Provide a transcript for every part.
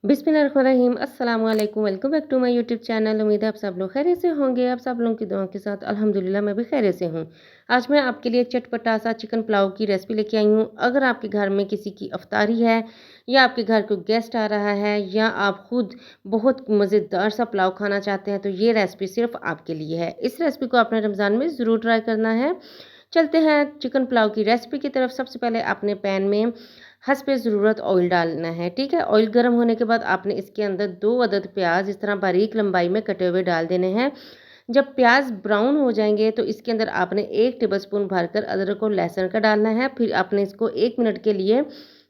बिस्मिल्लाहिर्रहमानिर्रहीम अस्सलाम वालेकुम। Welcome back to my YouTube channel. उम्मीद है आप सब लोग खैरियत से होंगे। आप सब लोगों की दुआओं के साथ अल्हम्दुलिल्लाह मैं भी खैरियत से हूँ। आज मैं आपके लिए चटपटा सा चिकन पुलाव की रेसिपी लेके आई हूँ। अगर आपके घर में किसी की इफ्तारी है या आपके घर कोई गेस्ट आ रहा है या आप खुद बहुत मज़ेदार सा पुलाव खाना चाहते हैं तो ये रेसिपी सिर्फ आपके लिए है। इस रेसिपी को आपने रमज़ान में ज़रूर ट्राई करना है। चलते हैं चिकन पुलाव की रेसिपी की तरफ। सबसे पहले आपने पैन में हस्बे ज़रूरत ऑयल डालना है, ठीक है। ऑयल गर्म होने के बाद आपने इसके अंदर 2 अदद प्याज इस तरह बारीक लंबाई में कटे हुए डाल देने हैं। जब प्याज ब्राउन हो जाएंगे तो इसके अंदर आपने 1 टेबलस्पून भरकर अदरक और लहसुन का डालना है। फिर आपने इसको 1 मिनट के लिए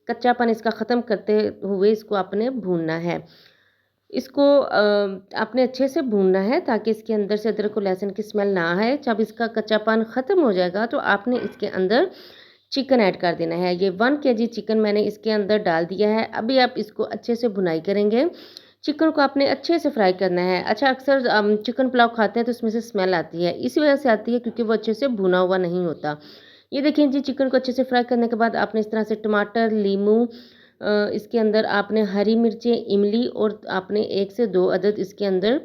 कच्चापन इसका ख़त्म करते हुए इसको आपने भूनना है। इसको आपने अच्छे से भूनना है ताकि इसके अंदर से अदरक और लहसुन की स्मेल ना आए। जब इसका कच्चापन ख़त्म हो जाएगा तो आपने इसके अंदर चिकन ऐड कर देना है। ये 1 केजी चिकन मैंने इसके अंदर डाल दिया है। अभी आप इसको अच्छे से भुनाई करेंगे। चिकन को आपने अच्छे से फ्राई करना है। अच्छा, अक्सर चिकन पुलाव खाते हैं तो उसमें से स्मेल आती है। इसी वजह से आती है क्योंकि वो अच्छे से भुना हुआ नहीं होता। ये देखिए जी, चिकन को अच्छे से फ्राई करने के बाद आपने इस तरह से टमाटर, नींबू, इसके अंदर आपने हरी मिर्चें, इमली और आपने 1 से 2 अदद इसके अंदर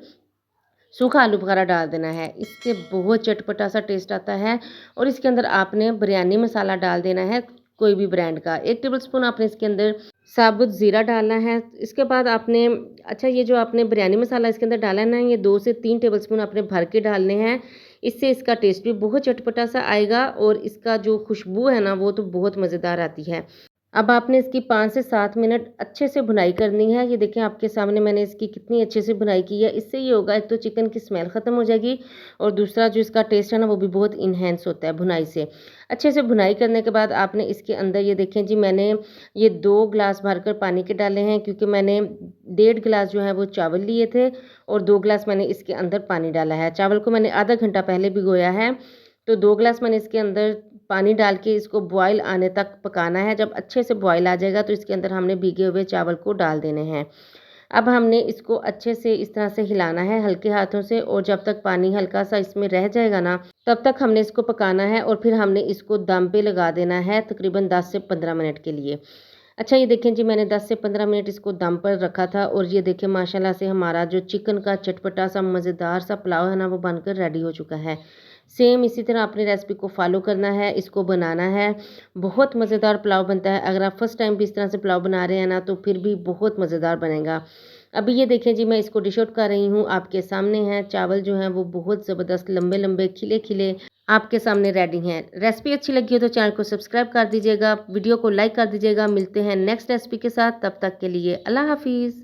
सूखा आलू वगैरह डाल देना है। इससे बहुत चटपटा सा टेस्ट आता है। और इसके अंदर आपने बिरयानी मसाला डाल देना है, कोई भी ब्रांड का। 1 टेबलस्पून आपने इसके अंदर साबुत ज़ीरा डालना है। इसके बाद आपने अच्छा, ये जो आपने बिरयानी मसाला इसके अंदर डाला है ना, ये 2 से 3 टेबलस्पून आपने भर के डालने हैं। इससे इसका टेस्ट भी बहुत चटपटा सा आएगा और इसका जो खुशबू है ना वो तो बहुत मज़ेदार आती है। अब आपने इसकी 5 से 7 मिनट अच्छे से भुनाई करनी है। ये देखें आपके सामने मैंने इसकी कितनी अच्छे से भुनाई की है। इससे ये होगा, एक तो चिकन की स्मेल ख़त्म हो जाएगी और दूसरा जो इसका टेस्ट है ना वो भी बहुत इन्हेंस होता है भुनाई से। अच्छे से भुनाई करने के बाद आपने इसके अंदर ये देखें जी, मैंने ये 2 गिलास भरकर पानी के डाले हैं क्योंकि मैंने 1.5 गिलास जो है वो चावल लिए थे और 2 गिलास मैंने इसके अंदर पानी डाला है। चावल को मैंने आधा घंटा पहले भिगोया है, तो 2 गिलास मैंने इसके अंदर पानी डाल के इसको बॉयल आने तक पकाना है। जब अच्छे से बॉयल आ जाएगा तो इसके अंदर हमने भीगे हुए चावल को डाल देने हैं। अब हमने इसको अच्छे से इस तरह से हिलाना है हल्के हाथों से और जब तक पानी हल्का सा इसमें रह जाएगा ना तब तक हमने इसको पकाना है और फिर हमने इसको दम पे लगा देना है तकरीबन 10 से 15 मिनट के लिए। अच्छा, ये देखें जी, मैंने 10 से 15 मिनट इसको दम पर रखा था और ये देखें माशाल्लाह से हमारा जो चिकन का चटपटा सा मज़ेदार सा पुलाव है ना वो बनकर रेडी हो चुका है। सेम इसी तरह अपनी रेसिपी को फॉलो करना है, इसको बनाना है। बहुत मज़ेदार पुलाव बनता है। अगर आप फर्स्ट टाइम भी इस तरह से पुलाव बना रहे हैं ना तो फिर भी बहुत मज़ेदार बनेगा। अभी ये देखें जी, मैं इसको डिश आउट कर रही हूँ, आपके सामने हैं। चावल जो हैं वो बहुत ज़बरदस्त लंबे-लंबे खिले-खिले आपके सामने रेडी हैं। रेसिपी अच्छी लगी हो तो चैनल को सब्सक्राइब कर दीजिएगा, वीडियो को लाइक कर दीजिएगा। मिलते हैं नेक्स्ट रेसिपी के साथ, तब तक के लिए अल्लाह हाफ़िज़।